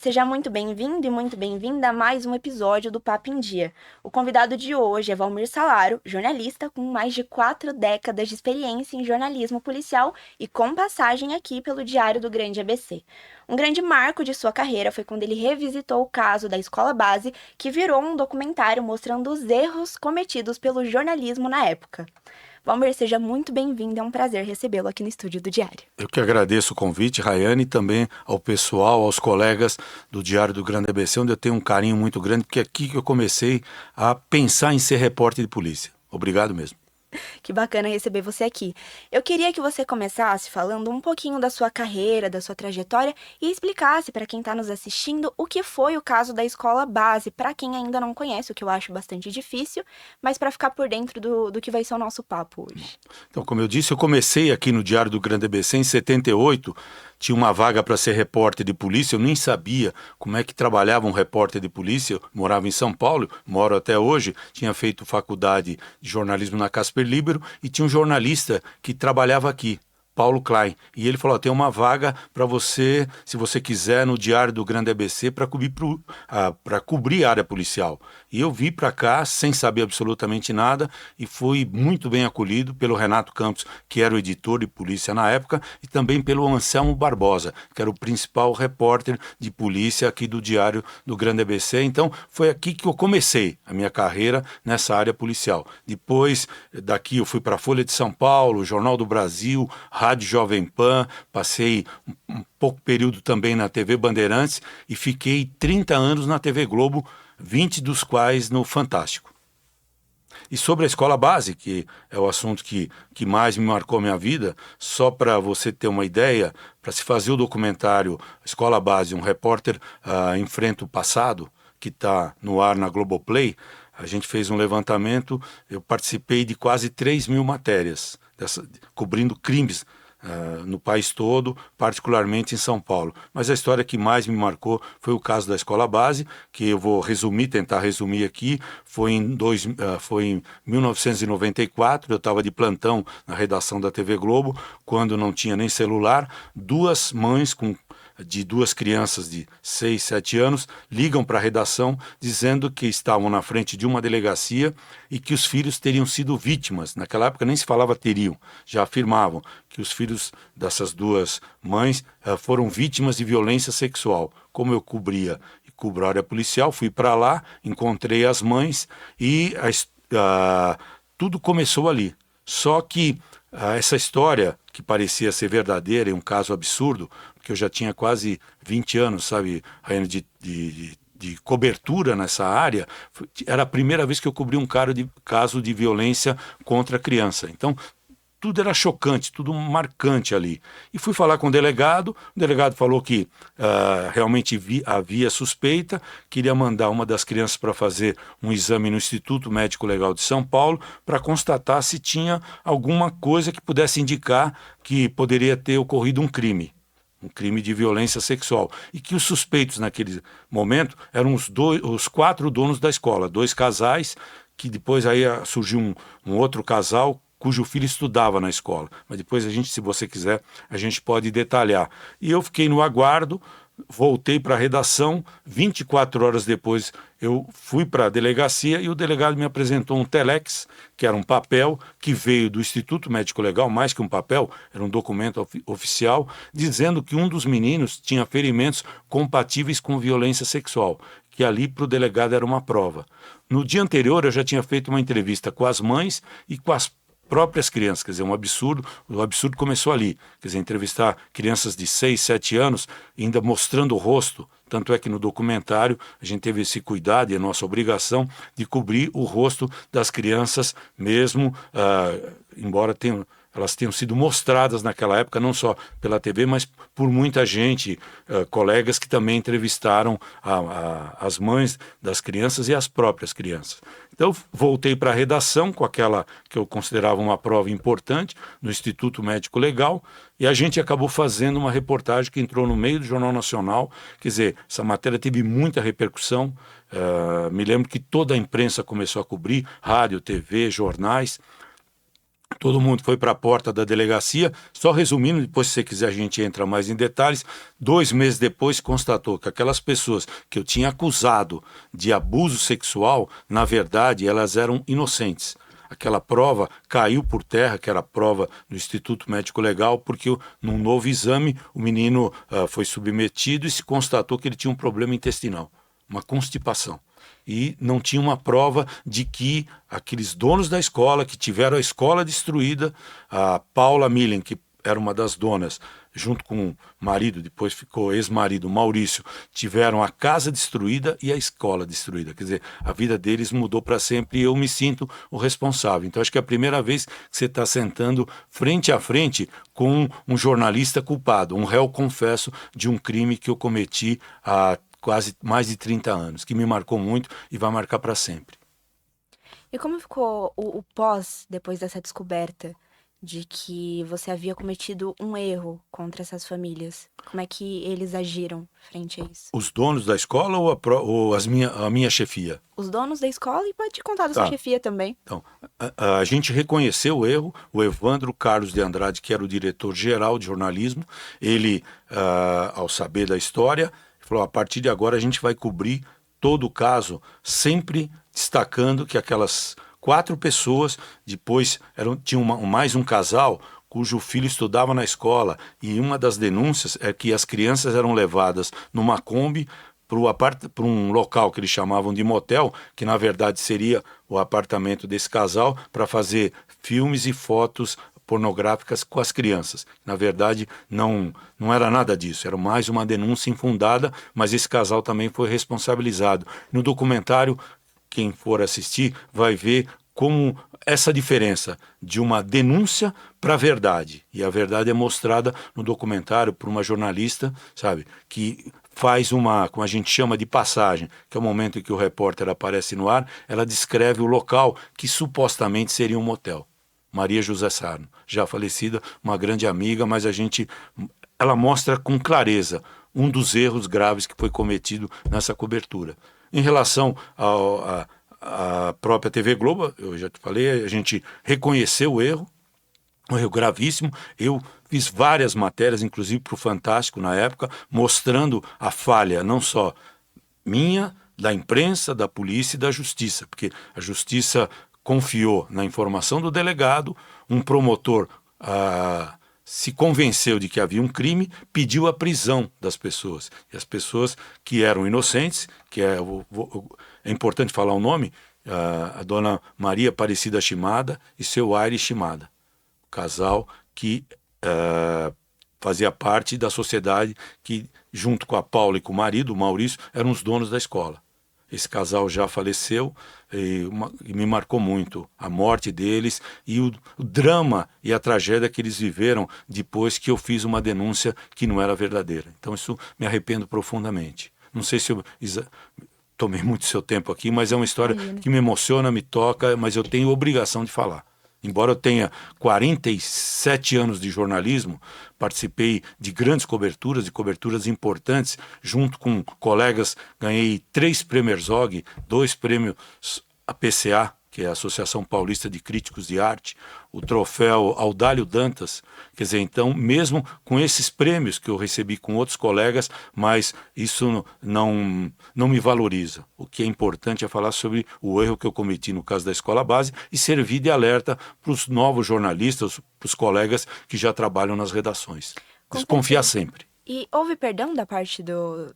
Seja muito bem-vindo e muito bem-vinda a mais um episódio do Papo em Dia. O convidado de hoje é Valmir Salaro, jornalista com mais de 4 décadas de experiência em jornalismo policial e com passagem aqui pelo Diário do Grande ABC. Um grande marco de sua carreira foi quando ele revisitou o caso da Escola Base, que virou um documentário mostrando os erros cometidos pelo jornalismo na época. Valmir, seja muito bem-vindo, é um prazer recebê-lo aqui no estúdio do Diário. Eu que agradeço o convite, Rayane, e também ao pessoal, aos colegas do Diário do Grande ABC, onde eu tenho um carinho muito grande, porque é aqui que eu comecei a pensar em ser repórter de polícia. Obrigado mesmo. Que bacana receber você aqui. Eu queria que você começasse falando um pouquinho da sua carreira, da sua trajetória e explicasse para quem está nos assistindo o que foi o caso da Escola Base, para quem ainda não conhece, o que eu acho bastante difícil, mas para ficar por dentro do que vai ser o nosso papo hoje. Então, como eu disse, eu comecei aqui no Diário do Grande ABC em 78, tinha uma vaga para ser repórter de polícia, eu nem sabia como é que trabalhava um repórter de polícia, eu morava em São Paulo, moro até hoje, tinha feito faculdade de jornalismo na Casper Libero e tinha um jornalista que trabalhava aqui, Paulo Klein, e ele falou, tem uma vaga para você, se você quiser, no Diário do Grande ABC para cobrir a área policial. E eu vim para cá sem saber absolutamente nada e fui muito bem acolhido pelo Renato Campos, que era o editor de polícia na época, e também pelo Anselmo Barbosa, que era o principal repórter de polícia aqui do Diário do Grande ABC. Então foi aqui que eu comecei a minha carreira nessa área policial. Depois daqui eu fui para a Folha de São Paulo, Jornal do Brasil, Rádio Jovem Pan, passei um pouco período também na TV Bandeirantes e fiquei 30 anos na TV Globo, 20 dos quais no Fantástico. E sobre a Escola Base, que é o assunto que mais me marcou a minha vida, só para você ter uma ideia, para se fazer o documentário Escola Base, um repórter enfrenta o passado, que está no ar na Globoplay, a gente fez um levantamento, eu participei de quase 3.000 matérias, cobrindo crimes no país todo, particularmente em São Paulo. Mas a história que mais me marcou foi o caso da Escola Base, que eu vou tentar resumir aqui. Foi em 1994, eu estava de plantão na redação da TV Globo, quando não tinha nem celular, duas mães de duas crianças de 6, 7 anos, ligam para a redação dizendo que estavam na frente de uma delegacia e que os filhos teriam sido vítimas. Naquela época nem se falava teriam, já afirmavam que os filhos dessas duas mães foram vítimas de violência sexual. Como eu cobria e cubro a área policial, fui para lá, encontrei as mães e tudo começou ali. Só que essa história, que parecia ser verdadeira e um caso absurdo, porque eu já tinha quase 20 anos, sabe, Raiane, de cobertura nessa área, era a primeira vez que eu cobri um caso de violência contra a criança. Então, tudo era chocante, tudo marcante ali. E fui falar com o delegado falou que realmente havia suspeita, queria mandar uma das crianças para fazer um exame no Instituto Médico Legal de São Paulo para constatar se tinha alguma coisa que pudesse indicar que poderia ter ocorrido um crime de violência sexual, e que os suspeitos naquele momento eram os 4 donos da escola, 2 casais, que depois aí surgiu um outro casal cujo filho estudava na escola. Mas depois se você quiser, a gente pode detalhar. E eu fiquei no aguardo, voltei para a redação, 24 horas depois eu fui para a delegacia e o delegado me apresentou um telex, que era um papel que veio do Instituto Médico Legal, mais que um papel, era um documento oficial, dizendo que um dos meninos tinha ferimentos compatíveis com violência sexual, que ali para o delegado era uma prova. No dia anterior eu já tinha feito uma entrevista com as mães e com as próprias crianças, quer dizer, um absurdo, o absurdo começou ali, quer dizer, entrevistar crianças de 6, 7 anos, ainda mostrando o rosto, tanto é que no documentário a gente teve esse cuidado e a nossa obrigação de cobrir o rosto das crianças mesmo, embora elas tenham sido mostradas naquela época, não só pela TV, mas por muita gente, colegas que também entrevistaram as mães das crianças e as próprias crianças. Então, voltei para a redação com aquela que eu considerava uma prova importante, no Instituto Médico Legal, e a gente acabou fazendo uma reportagem que entrou no meio do Jornal Nacional. Quer dizer, essa matéria teve muita repercussão, me lembro que toda a imprensa começou a cobrir, rádio, TV, jornais. Todo mundo foi para a porta da delegacia. Só resumindo, depois, se você quiser, a gente entra mais em detalhes. 2 meses depois, constatou que aquelas pessoas que eu tinha acusado de abuso sexual, na verdade, elas eram inocentes. Aquela prova caiu por terra, que era a prova do Instituto Médico Legal, porque num novo exame o menino foi submetido e se constatou que ele tinha um problema intestinal, uma constipação. E não tinha uma prova de que aqueles donos da escola, que tiveram a escola destruída, a Paula Millen, que era uma das donas, junto com o marido, depois ficou ex-marido, Maurício, tiveram a casa destruída e a escola destruída. Quer dizer, a vida deles mudou para sempre e eu me sinto o responsável. Então, acho que é a primeira vez que você está sentando frente a frente com um jornalista culpado, um réu confesso de um crime que eu cometi há quase mais de 30 anos, que me marcou muito e vai marcar para sempre. E como ficou o pós, depois dessa descoberta de que você havia cometido um erro contra essas famílias? Como é que eles agiram frente a isso? Os donos da escola ou, a minha chefia? Os donos da escola e pode contar da sua Tá. chefia também. Então, a gente reconheceu o erro. O Evandro Carlos de Andrade, que era o diretor-geral de jornalismo, ele, ao saber da história, falou: a partir de agora a gente vai cobrir todo o caso, sempre destacando que aquelas 4 pessoas, depois tinha mais um casal cujo filho estudava na escola, e uma das denúncias é que as crianças eram levadas numa Kombi para um local que eles chamavam de motel, que na verdade seria o apartamento desse casal, para fazer filmes e fotos pornográficas com as crianças. Na verdade, não era nada disso, era mais uma denúncia infundada, mas esse casal também foi responsabilizado. No documentário, quem for assistir vai ver como essa diferença de uma denúncia para a verdade. E a verdade é mostrada no documentário por uma jornalista, sabe, que faz uma, como a gente chama de passagem, que é o momento em que o repórter aparece no ar, ela descreve o local que supostamente seria um motel. Maria José Sarno, já falecida, uma grande amiga, mas ela mostra com clareza um dos erros graves que foi cometido nessa cobertura. Em relação à própria TV Globo, eu já te falei, a gente reconheceu o erro, um erro gravíssimo. Eu fiz várias matérias, inclusive para o Fantástico na época, mostrando a falha não só minha, da imprensa, da polícia e da justiça, porque a justiça confiou na informação do delegado, um promotor se convenceu de que havia um crime, pediu a prisão das pessoas. E as pessoas que eram inocentes, é importante falar o nome, a dona Maria Aparecida Chimada e seu Aires Chimada, casal que fazia parte da sociedade que, junto com a Paula e com o marido, o Maurício, eram os donos da escola. Esse casal já faleceu e me marcou muito a morte deles e o drama e a tragédia que eles viveram depois que eu fiz uma denúncia que não era verdadeira. Então isso me arrependo profundamente. Não sei se eu tomei muito seu tempo aqui, mas é uma história que me emociona, me toca, mas eu tenho obrigação de falar. Embora eu tenha 47 anos de jornalismo, participei de grandes coberturas, de coberturas importantes, junto com colegas, ganhei 3 prêmios Zog, 2 prêmios APCA, que é a Associação Paulista de Críticos de Arte, o troféu Audálio Dantas. Quer dizer, então, mesmo com esses prêmios que eu recebi com outros colegas, mas isso não me valoriza. O que é importante é falar sobre o erro que eu cometi no caso da escola base e servir de alerta para os novos jornalistas, para os colegas que já trabalham nas redações. Desconfiar sempre. E houve perdão da parte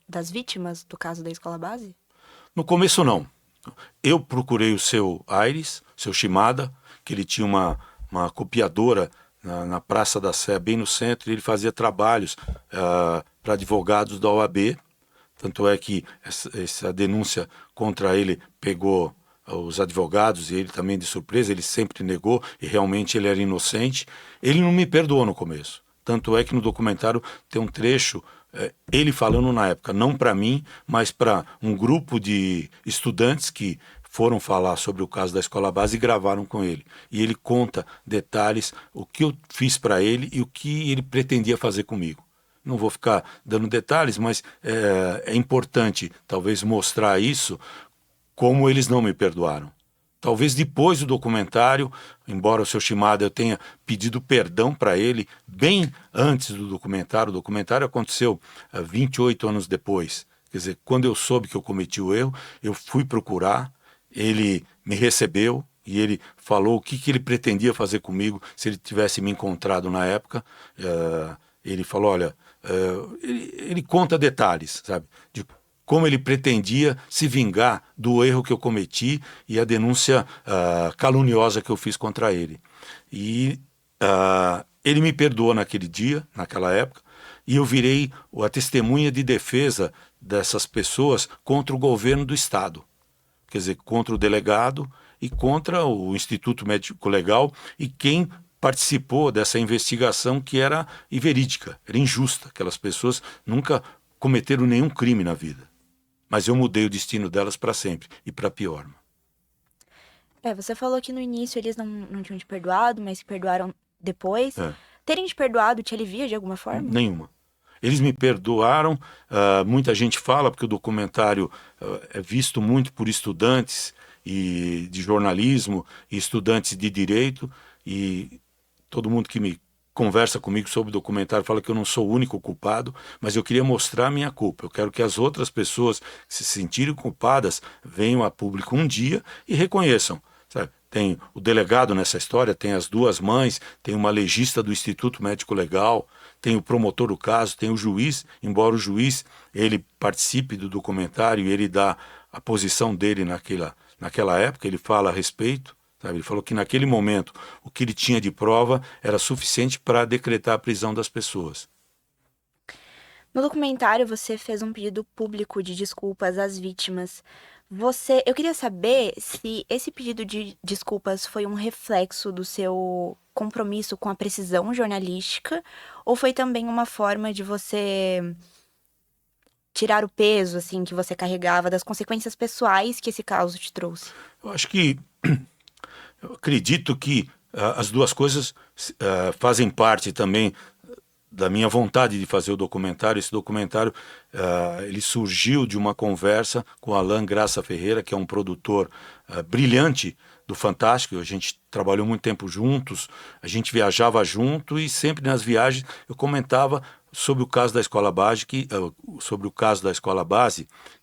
das vítimas do caso da escola base? No começo, não. Eu procurei o seu Aires, seu Chimada, que ele tinha uma copiadora na Praça da Sé, bem no centro, e ele fazia trabalhos para advogados da OAB. Tanto é que essa denúncia contra ele pegou os advogados e ele também de surpresa, ele sempre negou e realmente ele era inocente. Ele não me perdoou no começo. Tanto é que no documentário tem um trecho, ele falando na época, não para mim, mas para um grupo de estudantes que foram falar sobre o caso da escola base e gravaram com ele. E ele conta detalhes, o que eu fiz para ele e o que ele pretendia fazer comigo. Não vou ficar dando detalhes, mas é importante talvez mostrar isso, como eles não me perdoaram. Talvez depois do documentário, embora o seu Shimada eu tenha pedido perdão para ele bem antes do documentário. O documentário aconteceu 28 anos depois. Quer dizer, quando eu soube que eu cometi o erro, eu fui procurar, ele me recebeu e ele falou o que ele pretendia fazer comigo se ele tivesse me encontrado na época. Ele falou, olha, ele conta detalhes, sabe, de como ele pretendia se vingar do erro que eu cometi e a denúncia caluniosa que eu fiz contra ele. E ele me perdoou naquele dia, naquela época, e eu virei a testemunha de defesa dessas pessoas contra o governo do Estado. Quer dizer, contra o delegado e contra o Instituto Médico Legal e quem participou dessa investigação que era inverídica, era injusta. Aquelas pessoas nunca cometeram nenhum crime na vida. Mas eu mudei o destino delas para sempre e para pior. Você falou que no início eles não tinham te perdoado, mas se perdoaram depois. É. Terem te perdoado te alivia de alguma forma? Nenhuma. Eles me perdoaram, muita gente fala, porque o documentário é visto muito por estudantes e de jornalismo e estudantes de direito, e todo mundo que me conversa comigo sobre o documentário fala que eu não sou o único culpado, mas eu queria mostrar a minha culpa. Eu quero que as outras pessoas que se sentirem culpadas venham a público um dia e reconheçam. Sabe? Tem o delegado nessa história, tem as duas mães, tem uma legista do Instituto Médico Legal, tem o promotor do caso, tem o juiz, embora o juiz ele participe do documentário e ele dá a posição dele naquela época, ele fala a respeito, sabe? Ele falou que naquele momento o que ele tinha de prova era suficiente para decretar a prisão das pessoas. No documentário, você fez um pedido público de desculpas às vítimas. Eu queria saber se esse pedido de desculpas foi um reflexo do seu compromisso com a precisão jornalística ou foi também uma forma de você tirar o peso, assim, que você carregava das consequências pessoais que esse caso te trouxe. Eu acho que, eu acredito que as duas coisas fazem parte também da minha vontade de fazer o documentário. Esse documentário ele surgiu de uma conversa com Alain Graça Ferreira, que é um produtor brilhante do Fantástico. A gente trabalhou muito tempo juntos, a gente viajava junto e sempre nas viagens eu comentava sobre o caso da escola base,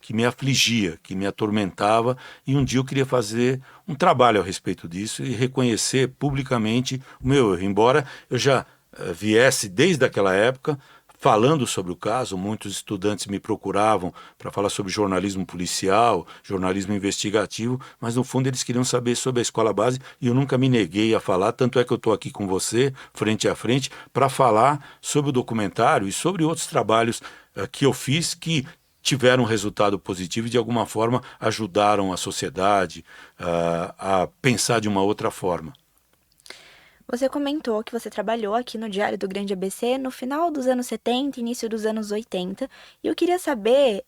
que me afligia, que me atormentava, e um dia eu queria fazer um trabalho a respeito disso e reconhecer publicamente o meu erro, embora eu já viesse desde aquela época falando sobre o caso. Muitos estudantes me procuravam para falar sobre jornalismo policial, jornalismo investigativo, mas no fundo eles queriam saber sobre a escola base e eu nunca me neguei a falar, tanto é que eu estou aqui com você, frente a frente, para falar sobre o documentário e sobre outros trabalhos que eu fiz que tiveram um resultado positivo e de alguma forma ajudaram a sociedade a pensar de uma outra forma. Você comentou que você trabalhou aqui no Diário do Grande ABC no final dos anos 70, início dos anos 80, e eu queria saber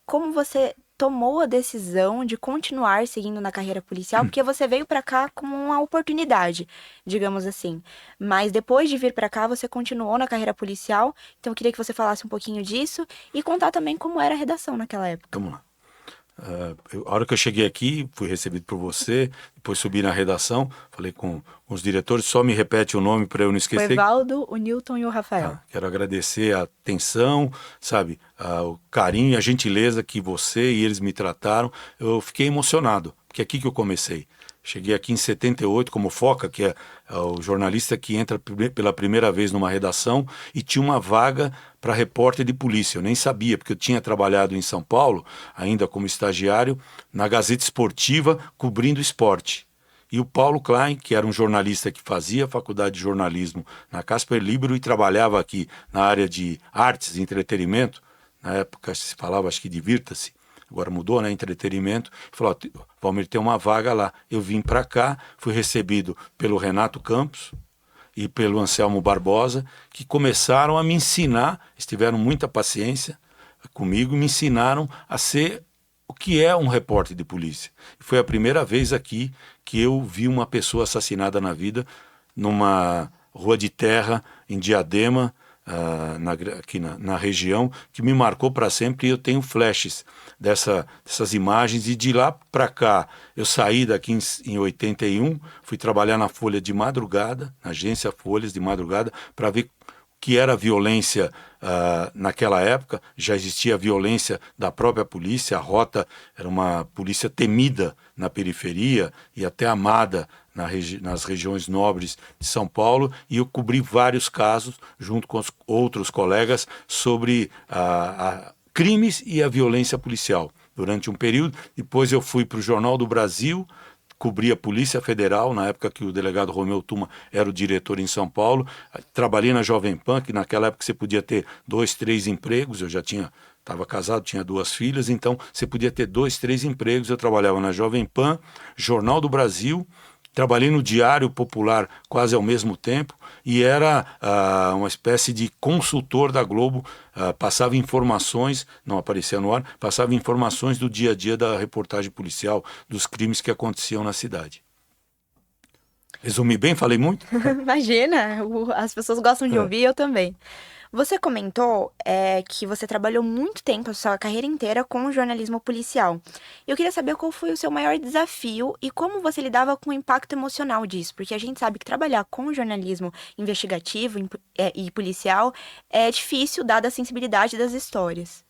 como você tomou a decisão de continuar seguindo na carreira policial, porque você veio para cá como uma oportunidade, digamos assim. Mas depois de vir para cá, você continuou na carreira policial, então eu queria que você falasse um pouquinho disso e contar também como era a redação naquela época. Vamos lá. A hora que eu cheguei aqui, fui recebido por você, depois subi na redação, falei com os diretores, só me repete o nome para eu não esquecer. O Evaldo, o Newton e o Rafael. Quero agradecer a atenção, sabe, o carinho e a gentileza que você e eles me trataram. Eu fiquei emocionado, porque é aqui que eu comecei. Cheguei aqui em 78 como Foca, que é o jornalista que entra pela primeira vez numa redação, e tinha uma vaga para repórter de polícia. Eu nem sabia, porque eu tinha trabalhado em São Paulo, ainda como estagiário, na Gazeta Esportiva, cobrindo esporte. E o Paulo Klein, que era um jornalista que fazia faculdade de jornalismo na Casper Libero e trabalhava aqui na área de artes e entretenimento, na época se falava, acho que divirta-se, agora mudou, né, entretenimento, falou, Valmir, tem uma vaga lá. Eu vim para cá, fui recebido pelo Renato Campos e pelo Anselmo Barbosa, que começaram a me ensinar, eles tiveram muita paciência comigo, me ensinaram a ser o que é um repórter de polícia. Foi a primeira vez aqui que eu vi uma pessoa assassinada na vida, numa rua de terra, em Diadema, aqui na região, que me marcou para sempre, e eu tenho flashes dessas imagens, e de lá para cá, eu saí daqui em 81, fui trabalhar na Folha de madrugada, na agência Folhas de madrugada, para ver que era a violência naquela época. Já existia a violência da própria polícia, a Rota era uma polícia temida na periferia e até amada nas regiões nobres de São Paulo, e eu cobri vários casos junto com os outros colegas sobre crimes e a violência policial durante um período. Depois eu fui para o Jornal do Brasil, cobri a Polícia Federal, na época que o delegado Romeu Tuma era o diretor em São Paulo. Trabalhei na Jovem Pan, que naquela época você podia ter 2, 3 empregos. Eu já estava casado, tinha 2 filhas, então você podia ter 2, 3 empregos. Eu trabalhava na Jovem Pan, Jornal do Brasil, trabalhei no Diário Popular quase ao mesmo tempo, e era uma espécie de consultor da Globo, passava informações, não aparecia no ar, passava informações do dia a dia da reportagem policial, dos crimes que aconteciam na cidade. Resumi bem? Falei muito? Imagina, as pessoas gostam de ouvir, eu também. Você comentou que você trabalhou muito tempo, a sua carreira inteira, com o jornalismo policial. Eu queria saber qual foi o seu maior desafio e como você lidava com o impacto emocional disso, porque a gente sabe que trabalhar com o jornalismo investigativo e policial é difícil, dada a sensibilidade das histórias.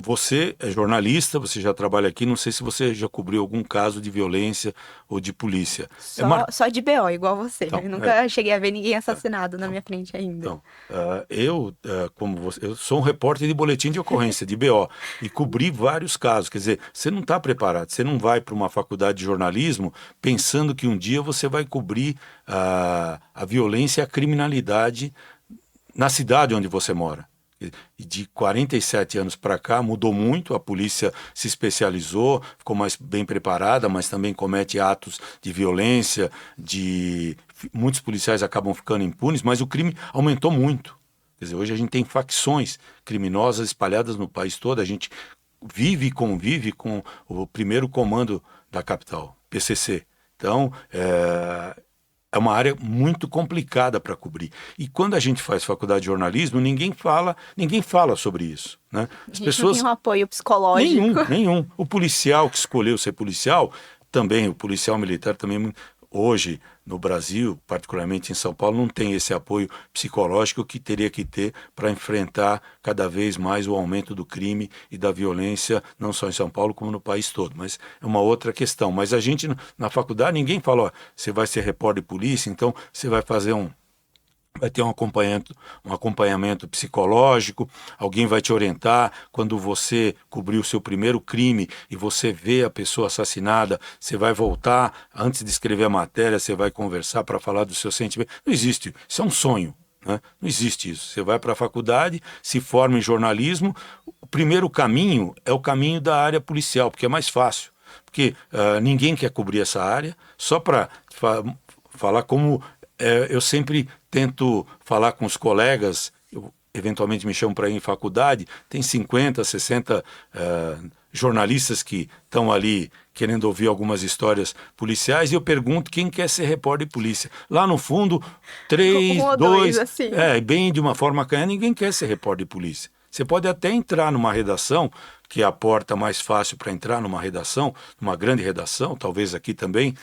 Você é jornalista, você já trabalha aqui, não sei se você já cobriu algum caso de violência ou de polícia. Só de BO, igual você. Então, Eu nunca cheguei a ver ninguém assassinado na minha frente ainda. Então, como você, eu sou um repórter de boletim de ocorrência, de BO, e cobri vários casos. Quer dizer, você não está preparado, você não vai para uma faculdade de jornalismo pensando que um dia você vai cobrir a violência e a criminalidade na cidade onde você mora. E de 47 anos para cá mudou muito, a polícia se especializou, ficou mais bem preparada, mas também comete atos de violência, muitos policiais acabam ficando impunes, mas o crime aumentou muito. Quer dizer, hoje a gente tem facções criminosas espalhadas no país todo, a gente vive e convive com o primeiro comando da capital, PCC. Então, é uma área muito complicada para cobrir. E quando a gente faz faculdade de jornalismo, ninguém fala sobre isso, né? As pessoas não tem um apoio psicológico. Nenhum. O policial que escolheu ser policial, também, o policial militar também, hoje no Brasil, particularmente em São Paulo, não tem esse apoio psicológico que teria que ter para enfrentar cada vez mais o aumento do crime e da violência, não só em São Paulo, como no país todo. Mas é uma outra questão. Mas a gente, na faculdade, ninguém fala, ó, você vai ser repórter de polícia, então você vai fazer vai ter um acompanhamento psicológico, alguém vai te orientar. Quando você cobrir o seu primeiro crime e você vê a pessoa assassinada, você vai voltar, antes de escrever a matéria, você vai conversar para falar do seu sentimento. Não existe, isso é um sonho, né? Não existe isso. Você vai para a faculdade, se forma em jornalismo, o primeiro caminho é o caminho da área policial, porque é mais fácil. Porque ninguém quer cobrir essa área, só para falar como... eu sempre tento falar com os colegas, eventualmente me chamam para ir em faculdade, tem 50, 60 jornalistas que estão ali querendo ouvir algumas histórias policiais, e eu pergunto quem quer ser repórter de polícia. Lá no fundo, 3, 2, assim. Bem de uma forma canhã, ninguém quer ser repórter de polícia. Você pode até entrar numa redação, que é a porta mais fácil para entrar numa redação, numa grande redação, talvez aqui também,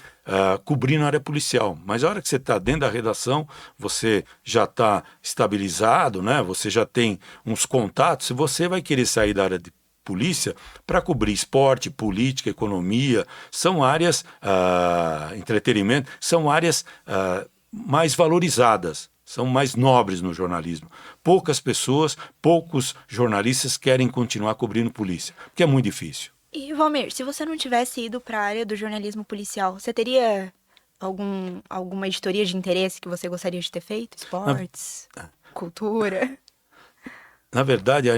cobrindo a área policial. Mas a hora que você está dentro da redação, você já está estabilizado, né? Você já tem uns contatos, e você vai querer sair da área de polícia para cobrir esporte, política, economia, são áreas, entretenimento, são áreas mais valorizadas. São mais nobres no jornalismo. Poucas pessoas, poucos jornalistas querem continuar cobrindo polícia, porque é muito difícil. E, Valmir, se você não tivesse ido para a área do jornalismo policial, você teria alguma editoria de interesse que você gostaria de ter feito? Esportes, cultura? Na verdade,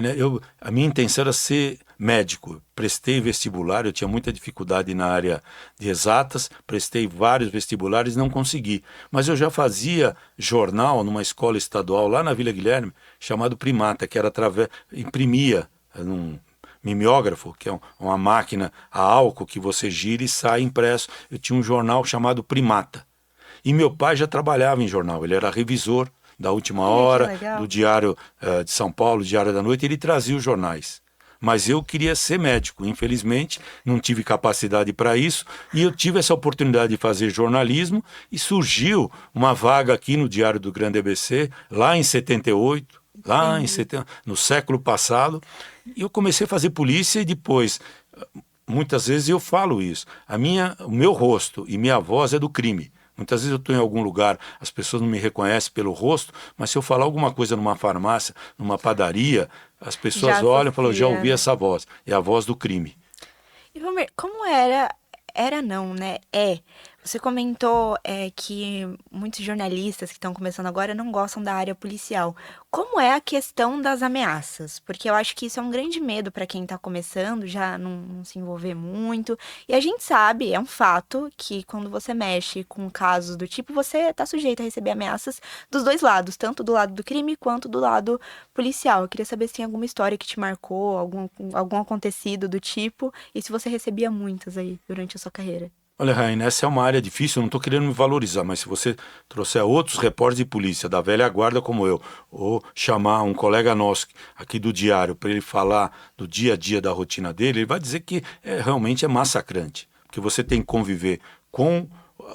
a minha intenção era ser médico. Prestei vestibular, eu tinha muita dificuldade na área de exatas, prestei vários vestibulares e não consegui. Mas eu já fazia jornal numa escola estadual lá na Vila Guilherme, chamado Primata, que era imprimia num mimeógrafo, que é uma máquina a álcool que você gira e sai impresso. Eu tinha um jornal chamado Primata. E meu pai já trabalhava em jornal, ele era revisor da Última Que Hora, legal. do Diário de São Paulo, Diário da Noite, ele trazia os jornais. Mas eu queria ser médico, infelizmente, não tive capacidade para isso, e eu tive essa oportunidade de fazer jornalismo, e surgiu uma vaga aqui no Diário do Grande ABC, lá em 78, Entendi. no século passado, e eu comecei a fazer polícia e depois, muitas vezes eu falo isso, o meu rosto e minha voz é do crime. Muitas vezes eu estou em algum lugar, as pessoas não me reconhecem pelo rosto, mas se eu falar alguma coisa numa farmácia, numa padaria, as Já pessoas olham e falam, já associa, ouvi né? essa voz. É a voz do crime. E Valmir, como era, era não, né? É. Você comentou que muitos jornalistas que estão começando agora não gostam da área policial. Como é a questão das ameaças? Porque eu acho que isso é um grande medo para quem está começando, já não se envolver muito. E a gente sabe, é um fato, que quando você mexe com casos do tipo, você está sujeito a receber ameaças dos dois lados, tanto do lado do crime quanto do lado policial. Eu queria saber se tem alguma história que te marcou, algum acontecido do tipo, e se você recebia muitas aí durante a sua carreira. Olha, Raine, essa é uma área difícil, eu não estou querendo me valorizar, mas se você trouxer outros repórteres de polícia da velha guarda como eu, ou chamar um colega nosso aqui do diário para ele falar do dia a dia da rotina dele, ele vai dizer que realmente é massacrante, porque você tem que conviver com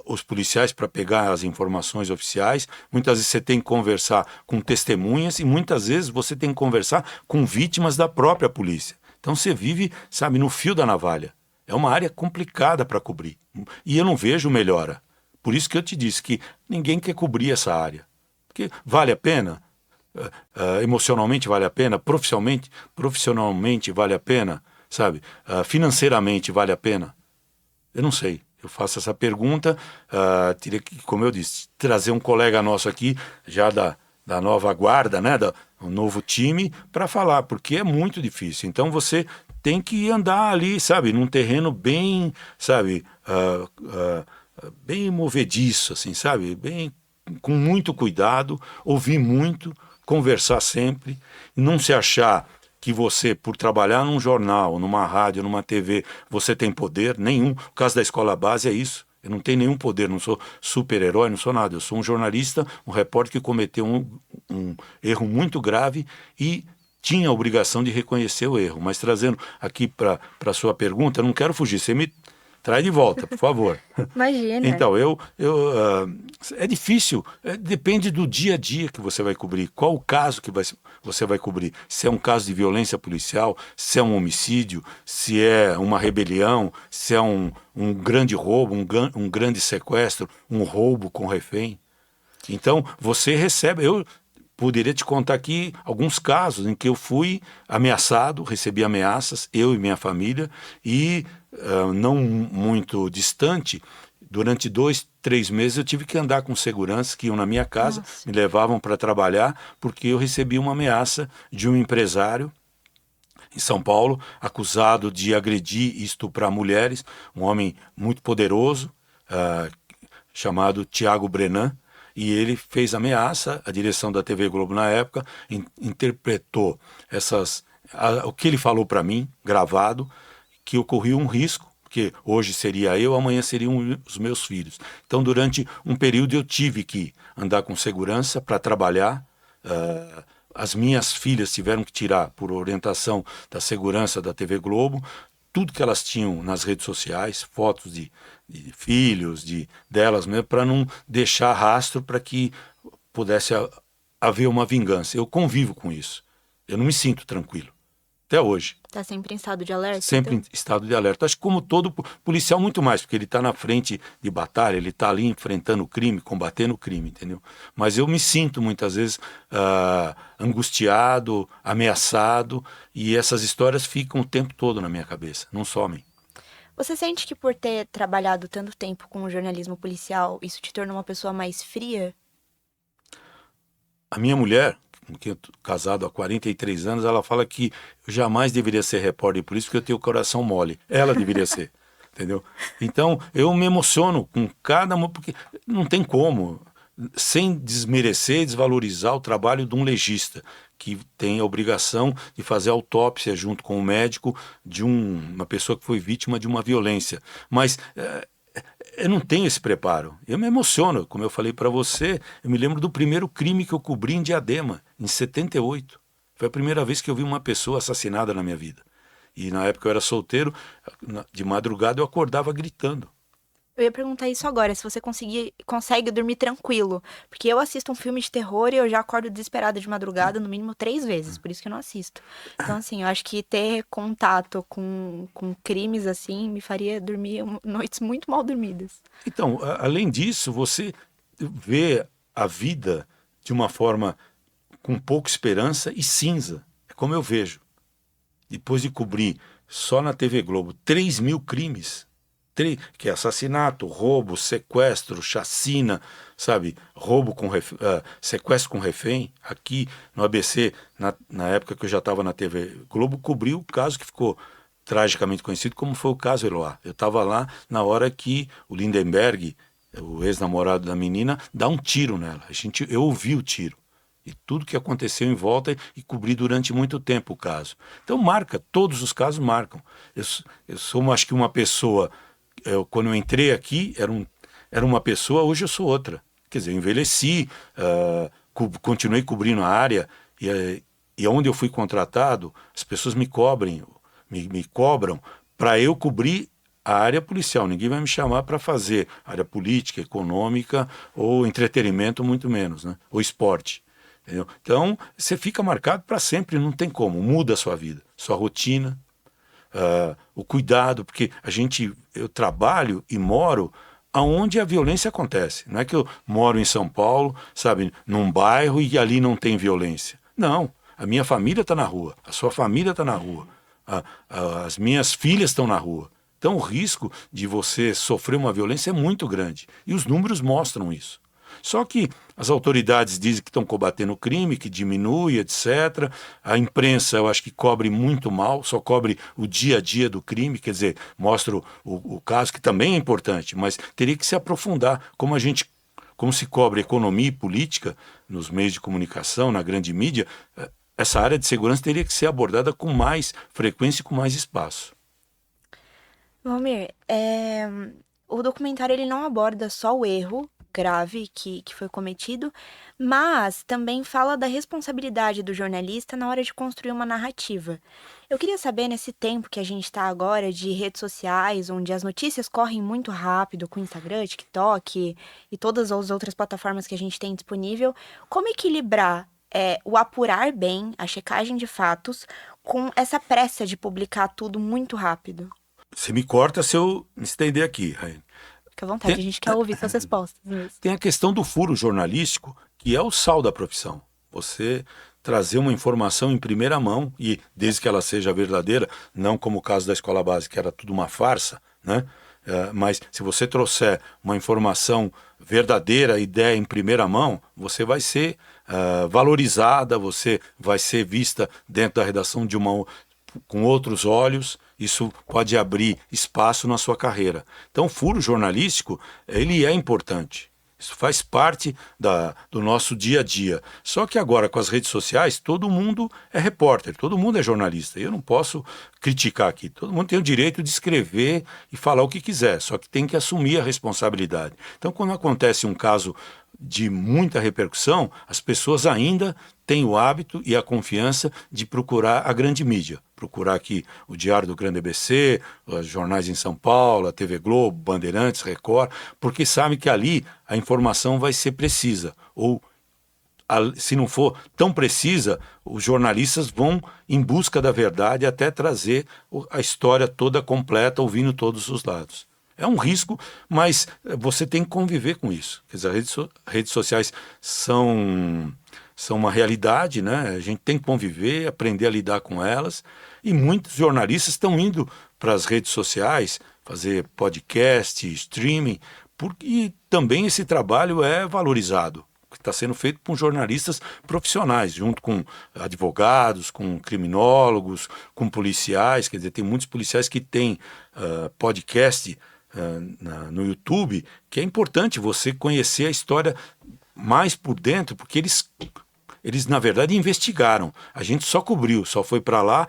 os policiais para pegar as informações oficiais, muitas vezes você tem que conversar com testemunhas e muitas vezes você tem que conversar com vítimas da própria polícia. Então você vive, sabe, no fio da navalha. É uma área complicada para cobrir. E eu não vejo melhora. Por isso que eu te disse que ninguém quer cobrir essa área. Porque vale a pena? Emocionalmente vale a pena? Profissionalmente vale a pena? Sabe? Financeiramente vale a pena? Eu não sei. Eu faço essa pergunta, teria que, como eu disse, trazer um colega nosso aqui, já da nova guarda, né, um novo time, para falar, porque é muito difícil. Então você tem que andar ali, sabe, num terreno bem, sabe, bem movediço, assim, sabe, bem com muito cuidado, ouvir muito, conversar sempre, não se achar que você, por trabalhar num jornal, numa rádio, numa TV, você tem poder nenhum. O caso da escola base é isso. Eu não tenho nenhum poder, não sou super-herói, não sou nada. Eu sou um jornalista, um repórter que cometeu um erro muito grave e tinha a obrigação de reconhecer o erro. Mas trazendo aqui para a sua pergunta, eu não quero fugir, você me traz de volta, por favor. Imagina. Então, é difícil, depende do dia a dia que você vai cobrir, qual o caso que você vai cobrir, se é um caso de violência policial, se é um homicídio, se é uma rebelião, se é um grande roubo, um grande sequestro, um roubo com refém. Então, você recebe, eu poderia te contar aqui alguns casos em que eu fui ameaçado, recebi ameaças, eu e minha família, e não muito distante, durante 2, 3 meses eu tive que andar com seguranças que iam na minha casa, Nossa. me levavam para trabalhar, porque eu recebi uma ameaça de um empresário em São Paulo, acusado de agredir e estuprar mulheres, um homem muito poderoso, ah, chamado Tiago Brenan, e ele fez ameaça. A direção da TV Globo na época interpretou o que ele falou para mim, gravado, que ocorria um risco, porque hoje seria eu, amanhã seriam os meus filhos. Então, durante um período, eu tive que andar com segurança para trabalhar. As minhas filhas tiveram que tirar, por orientação da segurança da TV Globo, tudo que elas tinham nas redes sociais, fotos de filhos, delas mesmo, para não deixar rastro para que pudesse haver uma vingança. Eu convivo com isso. Eu não me sinto tranquilo. Até hoje. Tá sempre em estado de alerta, Sempre em então? estado de alerta. Acho que como todo policial, muito mais, porque ele está na frente de batalha, ele está ali enfrentando o crime, combatendo o crime, entendeu? Mas eu me sinto muitas vezes angustiado, ameaçado, e essas histórias ficam o tempo todo na minha cabeça, não somem. Você sente que por ter trabalhado tanto tempo com o jornalismo policial, isso te torna uma pessoa mais fria? A minha mulher, com quem eu tô casado há 43 anos, ela fala que eu jamais deveria ser repórter de polícia porque eu tenho o coração mole. Ela deveria ser, entendeu? Então, eu me emociono com cada uma, porque não tem como, sem desmerecer e desvalorizar o trabalho de um legista, que tem a obrigação de fazer autópsia junto com o médico de uma pessoa que foi vítima de uma violência. Mas eu não tenho esse preparo. Eu me emociono, como eu falei para você, eu me lembro do primeiro crime que eu cobri em Diadema, em 78. Foi a primeira vez que eu vi uma pessoa assassinada na minha vida. E na época eu era solteiro, de madrugada eu acordava gritando. Eu ia perguntar isso agora, se você consegue dormir tranquilo. Porque eu assisto um filme de terror e eu já acordo desesperada de madrugada, no mínimo 3 vezes, por isso que eu não assisto. Então, assim, eu acho que ter contato com crimes assim me faria dormir noites muito mal dormidas. Então, além disso, você vê a vida de uma forma com pouca esperança e cinza. É como eu vejo. Depois de cobrir só na TV Globo 3.000 crimes, que é assassinato, roubo, sequestro, chacina, sabe? Sequestro com refém. Aqui no ABC, na época que eu já estava na TV Globo, cobriu o caso que ficou tragicamente conhecido como foi o caso Eloá. Eu estava lá na hora que o Lindenberg, o ex-namorado da menina, dá um tiro nela. Eu ouvi o tiro. E tudo que aconteceu em volta e cobri durante muito tempo o caso. Então marca, todos os casos marcam. Eu sou, acho que uma pessoa, quando eu entrei aqui, era uma pessoa, hoje eu sou outra. Quer dizer, eu envelheci, continuei cobrindo a área, e onde eu fui contratado, as pessoas me cobram para eu cobrir a área policial. Ninguém vai me chamar para fazer área política, econômica ou entretenimento, muito menos, né? Ou esporte. Entendeu? Então, você fica marcado para sempre, não tem como, muda a sua vida, sua rotina, o cuidado, porque eu trabalho e moro aonde a violência acontece. Não é que eu moro em São Paulo, sabe, num bairro e ali não tem violência. Não, a minha família está na rua, a sua família está na rua, as minhas filhas estão na rua. Então, o risco de você sofrer uma violência é muito grande, e os números mostram isso. Só que as autoridades dizem que estão combatendo o crime, que diminui, etc. A imprensa, eu acho que cobre muito mal, só cobre o dia a dia do crime, quer dizer, mostra o caso, que também é importante, mas teria que se aprofundar, como se cobre economia e política nos meios de comunicação, na grande mídia. Essa área de segurança teria que ser abordada com mais frequência e com mais espaço. Valmir, o documentário ele não aborda só o erro grave que foi cometido, mas também fala da responsabilidade do jornalista na hora de construir uma narrativa. Eu queria saber, nesse tempo que a gente está agora de redes sociais, onde as notícias correm muito rápido com Instagram, TikTok e todas as outras plataformas que a gente tem disponível, como equilibrar o apurar bem, a checagem de fatos, com essa pressa de publicar tudo muito rápido? Você me corta se eu me estender aqui, Raine. Fica à vontade, a gente quer ouvir suas respostas mesmo. Tem a questão do furo jornalístico, que é o sal da profissão. Você trazer uma informação em primeira mão, e desde que ela seja verdadeira, não como o caso da escola básica, que era tudo uma farsa, né? Mas se você trouxer uma informação verdadeira, ideia em primeira mão, você vai ser valorizada, você vai ser vista dentro da redação com outros olhos. Isso pode abrir espaço na sua carreira. Então, o furo jornalístico, ele é importante. Isso faz parte do nosso dia a dia. Só que agora, com as redes sociais, todo mundo é repórter, todo mundo é jornalista. E eu não posso criticar aqui. Todo mundo tem o direito de escrever e falar o que quiser, só que tem que assumir a responsabilidade. Então, quando acontece um caso de muita repercussão, as pessoas ainda têm o hábito e a confiança de procurar a grande mídia. Procurar aqui o Diário do Grande ABC, os jornais em São Paulo, a TV Globo, Bandeirantes, Record, porque sabem que ali a informação vai ser precisa. Ou, se não for tão precisa, os jornalistas vão em busca da verdade até trazer a história toda completa, ouvindo todos os lados. É um risco, mas você tem que conviver com isso. Quer dizer, as redes sociais são uma realidade, né? A gente tem que conviver, aprender a lidar com elas. E muitos jornalistas estão indo para as redes sociais fazer podcast, streaming, porque também esse trabalho é valorizado, que está sendo feito por jornalistas profissionais, junto com advogados, com criminólogos, com policiais. Quer dizer, tem muitos policiais que têm podcast no YouTube, que é importante você conhecer a história mais por dentro, porque eles na verdade investigaram. A gente só cobriu, só foi para lá,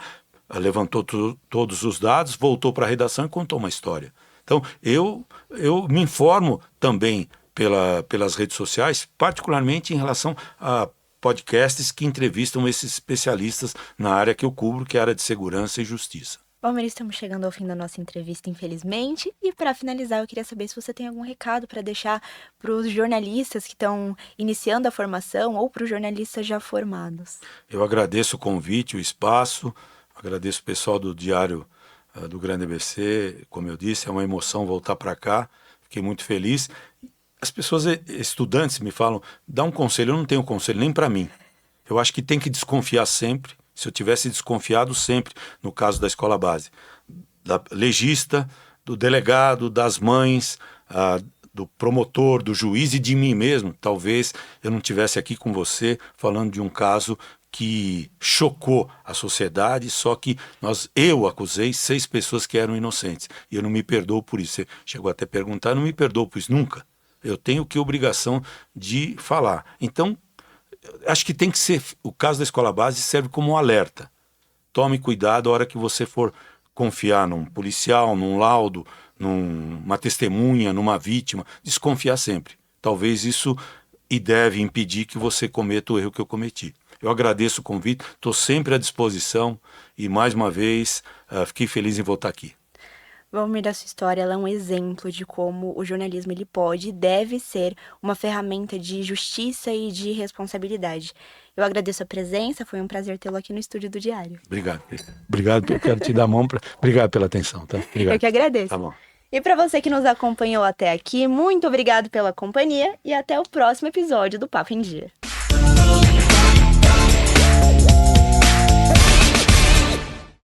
levantou todos os dados, voltou para a redação e contou uma história. Então, eu me informo também pelas redes sociais, particularmente em relação a podcasts que entrevistam esses especialistas na área que eu cubro, que é a área de segurança e justiça. Palmeiras, estamos chegando ao fim da nossa entrevista, infelizmente. E para finalizar, eu queria saber se você tem algum recado para deixar para os jornalistas que estão iniciando a formação ou para os jornalistas já formados. Eu agradeço o convite, o espaço, agradeço o pessoal do Diário do Grande ABC. Como eu disse, é uma emoção voltar para cá, fiquei muito feliz. As pessoas, estudantes, me falam, dá um conselho. Eu não tenho conselho nem para mim. Eu acho que tem que desconfiar sempre. Se eu tivesse desconfiado sempre, no caso da escola base, da legista, do delegado, das mães, do promotor, do juiz e de mim mesmo, talvez eu não estivesse aqui com você falando de um caso que chocou a sociedade, só que eu acusei 6 pessoas que eram inocentes. E eu não me perdoo por isso. Você chegou até a perguntar, eu não me perdoo por isso, nunca. Eu tenho que obrigação de falar. Então, acho que tem que ser, o caso da escola base serve como um alerta. Tome cuidado a hora que você for confiar num policial, num laudo, numa testemunha, numa vítima. Desconfiar sempre. Talvez isso deve impedir que você cometa o erro que eu cometi. Eu agradeço o convite, estou sempre à disposição e, mais uma vez, fiquei feliz em voltar aqui. Valmir, da sua história, ela é um exemplo de como o jornalismo ele pode e deve ser uma ferramenta de justiça e de responsabilidade. Eu agradeço a presença, foi um prazer tê-lo aqui no estúdio do Diário. Obrigado. Obrigado, eu quero te dar a mão. Obrigado pela atenção, tá? Obrigado. Eu que agradeço. Tá bom. E para você que nos acompanhou até aqui, muito obrigado pela companhia e até o próximo episódio do Papo em Dia.